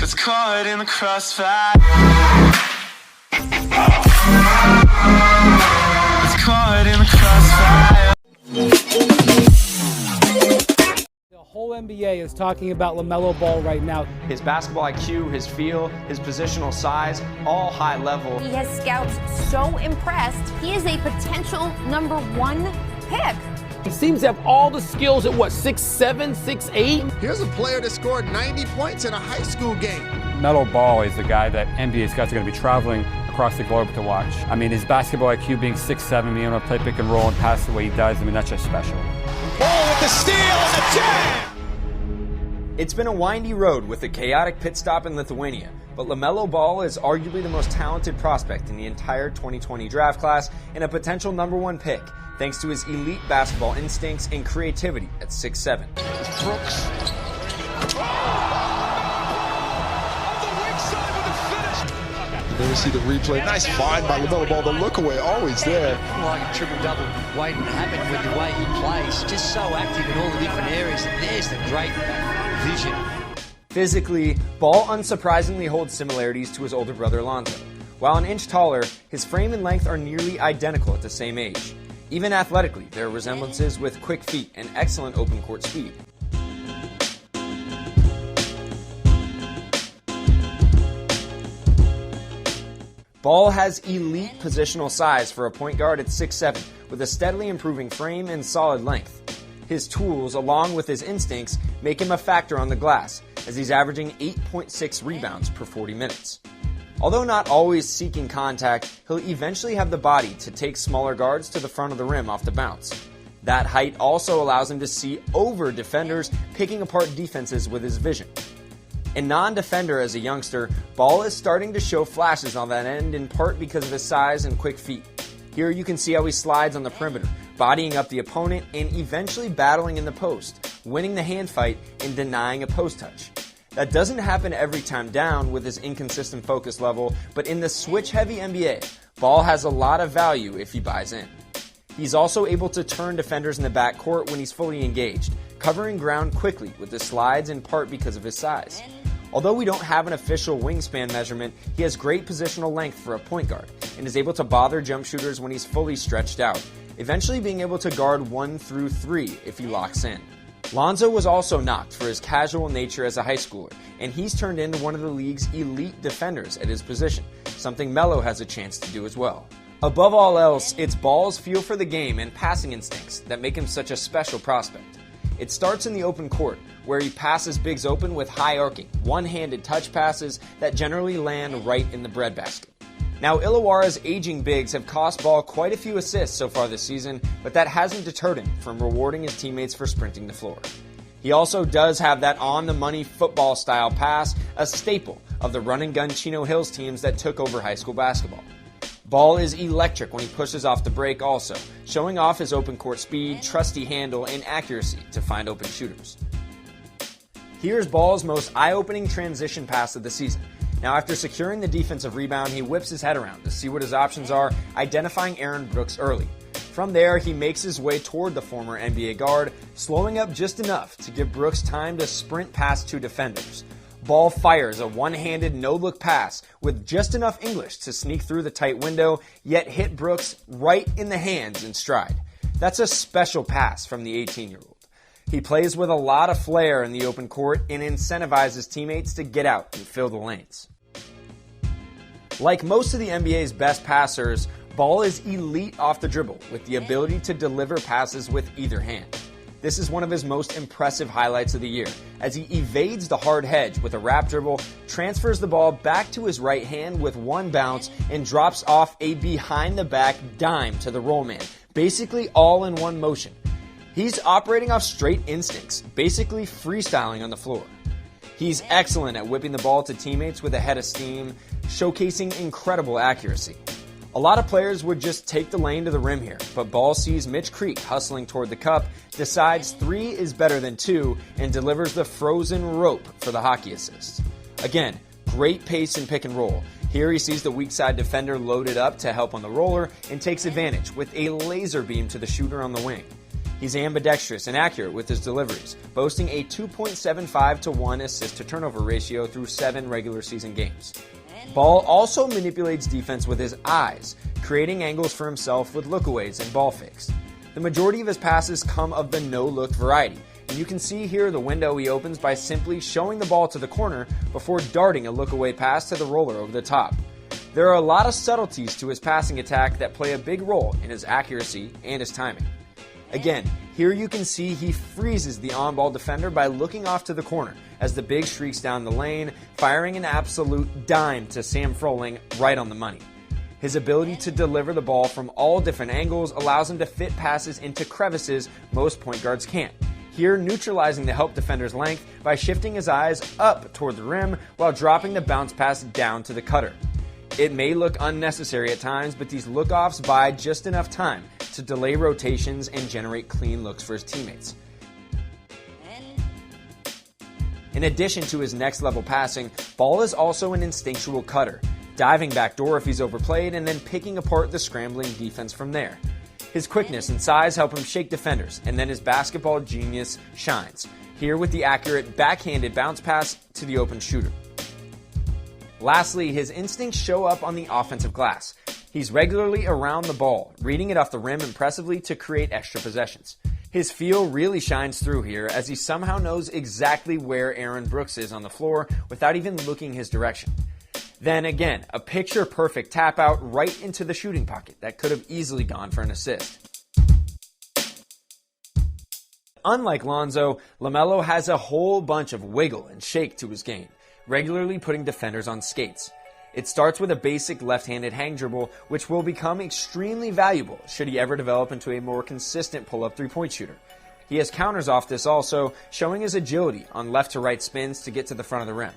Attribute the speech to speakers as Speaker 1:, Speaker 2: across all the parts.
Speaker 1: Gets caught in the crossfire. Gets caught in the crossfire.
Speaker 2: The whole NBA is talking about Lomelo Ball right now.
Speaker 3: His basketball IQ, his feel, his positional size, all high level.
Speaker 4: He has scouts so impressed, he is a potential #1 pick.
Speaker 5: He seems to have all the skills at 6'7", 6'8"?
Speaker 6: Here's a player that scored 90 points in a high school game.
Speaker 7: Lomelo Ball is the guy that NBA scouts are going to be traveling across the globe to watch. I mean, his basketball IQ being 6'7", being able to play pick and roll and pass the way he does, I mean, that's just special.
Speaker 8: Ball with the steal and the jam!
Speaker 3: It's been a windy road with a chaotic pit stop in Lithuania, but Lomelo Ball is arguably the most talented prospect in the entire 2020 draft class and a potential #1 pick, thanks to his elite basketball instincts and creativity at 6'7".
Speaker 8: Brooks.
Speaker 6: There we see the replay. Nice find by Lomelo Ball. The look away always there.
Speaker 9: Like a triple-double waiting to happen with the way he plays. Just so active in all the different areas. And there's the great vision.
Speaker 3: Physically, Ball unsurprisingly holds similarities to his older brother Lonzo. While an inch taller, his frame and length are nearly identical at the same age. Even athletically, there are resemblances with quick feet and excellent open court speed. Ball has elite positional size for a point guard at 6'7", with a steadily improving frame and solid length. His tools, along with his instincts, make him a factor on the glass, as he's averaging 8.6 rebounds per 40 minutes. Although not always seeking contact, he'll eventually have the body to take smaller guards to the front of the rim off the bounce. That height also allows him to see over defenders, picking apart defenses with his vision. A non-defender as a youngster, Ball is starting to show flashes on that end, in part because of his size and quick feet. Here you can see how he slides on the perimeter, bodying up the opponent and eventually battling in the post, winning the hand fight and denying a post touch. That doesn't happen every time down with his inconsistent focus level, but in the switch-heavy NBA, Ball has a lot of value if he buys in. He's also able to turn defenders in the backcourt when he's fully engaged, covering ground quickly with his slides, in part because of his size. Although we don't have an official wingspan measurement, he has great positional length for a point guard and is able to bother jump shooters when he's fully stretched out, eventually being able to guard 1 through 3 if he locks in. Lonzo was also knocked for his casual nature as a high schooler, and he's turned into one of the league's elite defenders at his position, something Melo has a chance to do as well. Above all else, it's Ball's feel for the game and passing instincts that make him such a special prospect. It starts in the open court, where he passes bigs open with high arcing, one-handed touch passes that generally land right in the breadbasket. Now, Illawarra's aging bigs have cost Ball quite a few assists so far this season, but that hasn't deterred him from rewarding his teammates for sprinting the floor. He also does have that on-the-money football-style pass, a staple of the run-and-gun Chino Hills teams that took over high school basketball. Ball is electric when he pushes off the break also, showing off his open court speed, trusty handle, and accuracy to find open shooters. Here's Ball's most eye-opening transition pass of the season. Now, after securing the defensive rebound, he whips his head around to see what his options are, identifying Aaron Brooks early. From there, he makes his way toward the former NBA guard, slowing up just enough to give Brooks time to sprint past 2 defenders. Ball fires a one-handed no-look pass with just enough English to sneak through the tight window, yet hit Brooks right in the hands in stride. That's a special pass from the 18-year-old. He plays with a lot of flair in the open court and incentivizes teammates to get out and fill the lanes. Like most of the NBA's best passers, Ball is elite off the dribble with the ability to deliver passes with either hand. This is one of his most impressive highlights of the year, as he evades the hard hedge with a wrap dribble, transfers the ball back to his right hand with one bounce, and drops off a behind-the-back dime to the roll man, basically all in one motion. He's operating off straight instincts, basically freestyling on the floor. He's excellent at whipping the ball to teammates with a head of steam, showcasing incredible accuracy. A lot of players would just take the lane to the rim here, but Ball sees Mitch Creek hustling toward the cup, decides 3 is better than 2, and delivers the frozen rope for the hockey assist. Again, great pace and pick and roll. Here he sees the weak side defender loaded up to help on the roller and takes advantage with a laser beam to the shooter on the wing. He's ambidextrous and accurate with his deliveries, boasting a 2.75 to 1 assist-to-turnover ratio through 7 regular season games. Ball also manipulates defense with his eyes, creating angles for himself with lookaways and ball fakes. The majority of his passes come of the no-look variety, and you can see here the window he opens by simply showing the ball to the corner before darting a look-away pass to the roller over the top. There are a lot of subtleties to his passing attack that play a big role in his accuracy and his timing. Again, here you can see he freezes the on-ball defender by looking off to the corner as the big streaks down the lane, firing an absolute dime to Sam Froling right on the money. His ability to deliver the ball from all different angles allows him to fit passes into crevices most point guards can't, here neutralizing the help defender's length by shifting his eyes up toward the rim while dropping the bounce pass down to the cutter. It may look unnecessary at times, but these look-offs buy just enough time to delay rotations and generate clean looks for his teammates. In addition to his next-level passing, Ball is also an instinctual cutter, diving backdoor if he's overplayed and then picking apart the scrambling defense from there. His quickness and size help him shake defenders, and then his basketball genius shines, here with the accurate backhanded bounce pass to the open shooter. Lastly, his instincts show up on the offensive glass. He's regularly around the ball, reading it off the rim impressively to create extra possessions. His feel really shines through here as he somehow knows exactly where Aaron Brooks is on the floor without even looking his direction. Then again, a picture-perfect tap out right into the shooting pocket that could have easily gone for an assist. Unlike Lonzo, Lomelo has a whole bunch of wiggle and shake to his game, regularly putting defenders on skates. It starts with a basic left-handed hang dribble, which will become extremely valuable should he ever develop into a more consistent pull-up three-point shooter. He has counters off this also, showing his agility on left-to-right spins to get to the front of the rim.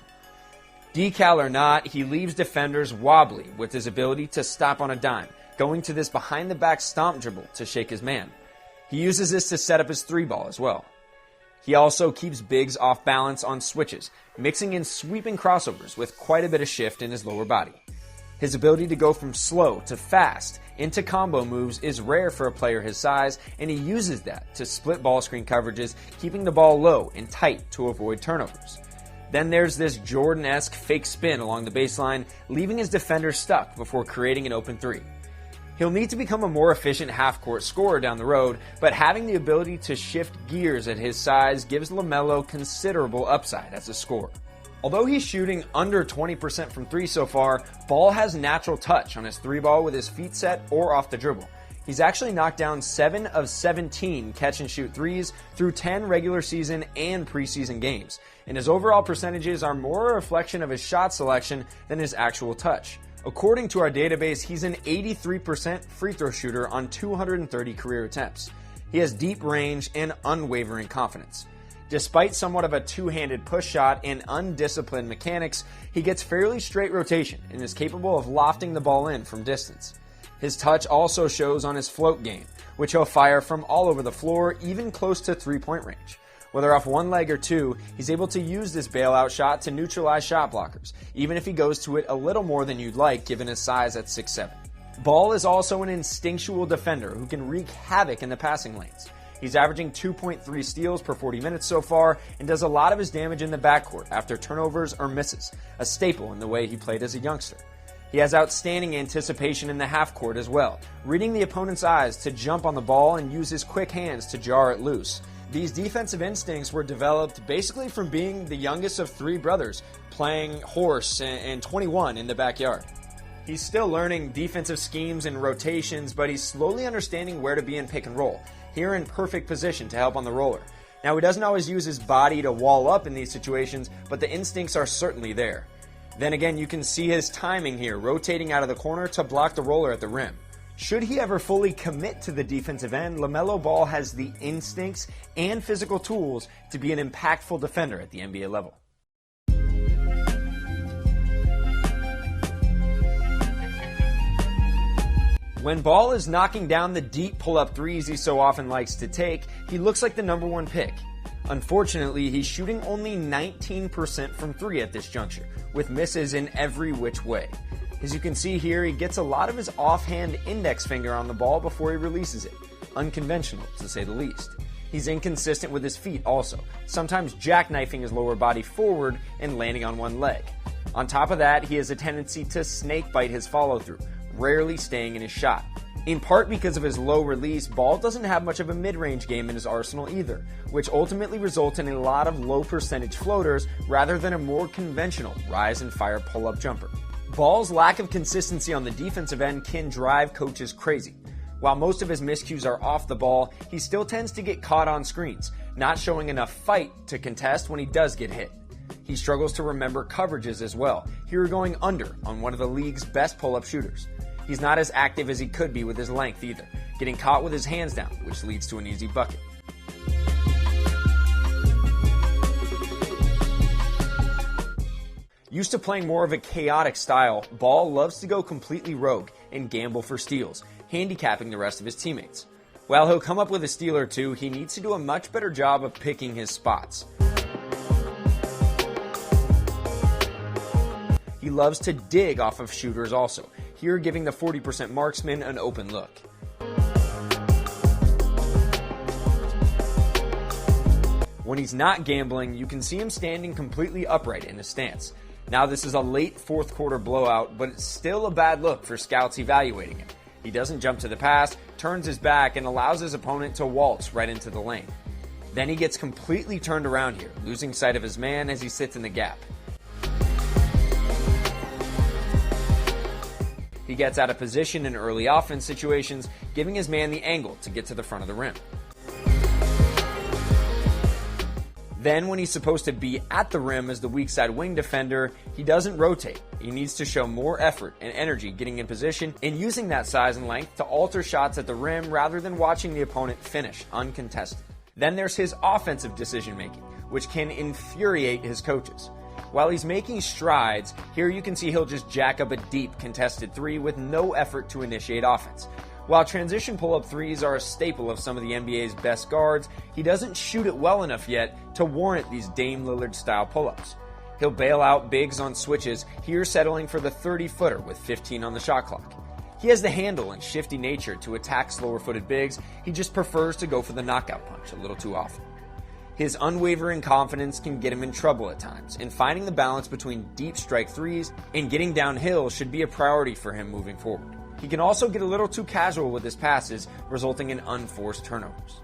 Speaker 3: Decal or not, he leaves defenders wobbly with his ability to stop on a dime, going to this behind-the-back stomp dribble to shake his man. He uses this to set up his three-ball as well. He also keeps bigs off balance on switches, mixing in sweeping crossovers with quite a bit of shift in his lower body. His ability to go from slow to fast into combo moves is rare for a player his size, and he uses that to split ball screen coverages, keeping the ball low and tight to avoid turnovers. Then there's this Jordan-esque fake spin along the baseline, leaving his defender stuck before creating an open three. He'll need to become a more efficient half-court scorer down the road, but having the ability to shift gears at his size gives Lomelo considerable upside as a scorer. Although he's shooting under 20% from three so far, Ball has natural touch on his three ball with his feet set or off the dribble. He's actually knocked down 7 of 17 catch-and-shoot threes through 10 regular season and preseason games, and his overall percentages are more a reflection of his shot selection than his actual touch. According to our database, he's an 83% free throw shooter on 230 career attempts. He has deep range and unwavering confidence. Despite somewhat of a two-handed push shot and undisciplined mechanics, he gets fairly straight rotation and is capable of lofting the ball in from distance. His touch also shows on his float game, which he'll fire from all over the floor, even close to three-point range. Whether off one leg or two, he's able to use this bailout shot to neutralize shot blockers, even if he goes to it a little more than you'd like given his size at 6'7". Ball is also an instinctual defender who can wreak havoc in the passing lanes. He's averaging 2.3 steals per 40 minutes so far and does a lot of his damage in the backcourt after turnovers or misses, a staple in the way he played as a youngster. He has outstanding anticipation in the half court as well, reading the opponent's eyes to jump on the ball and use his quick hands to jar it loose. These defensive instincts were developed basically from being the youngest of 3 brothers, playing horse and 21 in the backyard. He's still learning defensive schemes and rotations, but he's slowly understanding where to be in pick and roll, here in perfect position to help on the roller. Now, he doesn't always use his body to wall up in these situations, but the instincts are certainly there. Then again, you can see his timing here, rotating out of the corner to block the roller at the rim. Should he ever fully commit to the defensive end, Lomelo Ball has the instincts and physical tools to be an impactful defender at the NBA level. When Ball is knocking down the deep pull-up threes he so often likes to take, he looks like the #1 pick. Unfortunately, he's shooting only 19% from 3 at this juncture, with misses in every which way. As you can see here, he gets a lot of his offhand index finger on the ball before he releases it. unconventional to say the least. He's inconsistent with his feet also, sometimes jackknifing his lower body forward and landing on one leg. On top of that, he has a tendency to snakebite his follow-through, rarely staying in his shot. In part because of his low release, Ball doesn't have much of a mid-range game in his arsenal either, which ultimately results in a lot of low percentage floaters rather than a more conventional rise and fire pull-up jumper. Ball's lack of consistency on the defensive end can drive coaches crazy. While most of his miscues are off the ball, he still tends to get caught on screens, not showing enough fight to contest when he does get hit. He struggles to remember coverages as well, here going under on one of the league's best pull-up shooters. He's not as active as he could be with his length either, getting caught with his hands down, which leads to an easy bucket. Used to playing more of a chaotic style, Ball loves to go completely rogue and gamble for steals, handicapping the rest of his teammates. While he'll come up with a steal or two, he needs to do a much better job of picking his spots. He loves to dig off of shooters also, here giving the 40% marksman an open look. When he's not gambling, you can see him standing completely upright in his stance. Now this is a late fourth quarter blowout, but it's still a bad look for scouts evaluating him. He doesn't jump to the pass, turns his back, and allows his opponent to waltz right into the lane. Then he gets completely turned around here, losing sight of his man as he sits in the gap. He gets out of position in early offense situations, giving his man the angle to get to the front of the rim. Then, when he's supposed to be at the rim as the weak side wing defender, he doesn't rotate. He needs to show more effort and energy getting in position and using that size and length to alter shots at the rim rather than watching the opponent finish uncontested. Then there's his offensive decision making, which can infuriate his coaches. While he's making strides, here you can see he'll just jack up a deep contested three with no effort to initiate offense. While transition pull-up threes are a staple of some of the NBA's best guards, he doesn't shoot it well enough yet to warrant these Dame Lillard-style pull-ups. He'll bail out bigs on switches, here settling for the 30-footer with 15 on the shot clock. He has the handle and shifty nature to attack slower-footed bigs, he just prefers to go for the knockout punch a little too often. His unwavering confidence can get him in trouble at times, and finding the balance between deep strike threes and getting downhill should be a priority for him moving forward. He can also get a little too casual with his passes, resulting in unforced turnovers.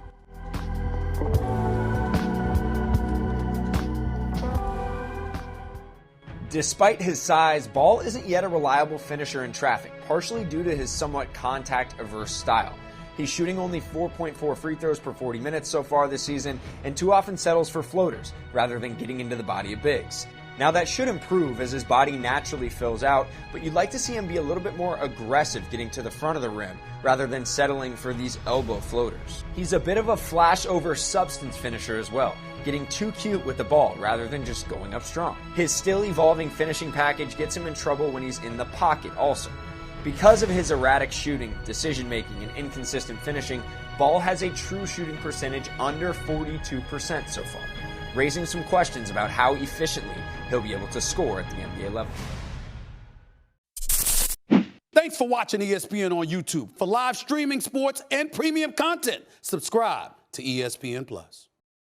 Speaker 3: Despite his size, Ball isn't yet a reliable finisher in traffic, partially due to his somewhat contact-averse style. He's shooting only 4.4 free throws per 40 minutes so far this season, and too often settles for floaters, rather than getting into the body of bigs. Now that should improve as his body naturally fills out, but you'd like to see him be a little bit more aggressive getting to the front of the rim, rather than settling for these elbow floaters. He's a bit of a flash-over substance finisher as well, getting too cute with the ball rather than just going up strong. His still evolving finishing package gets him in trouble when he's in the pocket also. Because of his erratic shooting, decision-making, and inconsistent finishing, Ball has a true shooting percentage under 42% so far, raising some questions about how efficiently he'll be able to score at the NBA level.
Speaker 10: Thanks for watching ESPN on YouTube. For live streaming sports and premium content, subscribe to ESPN+.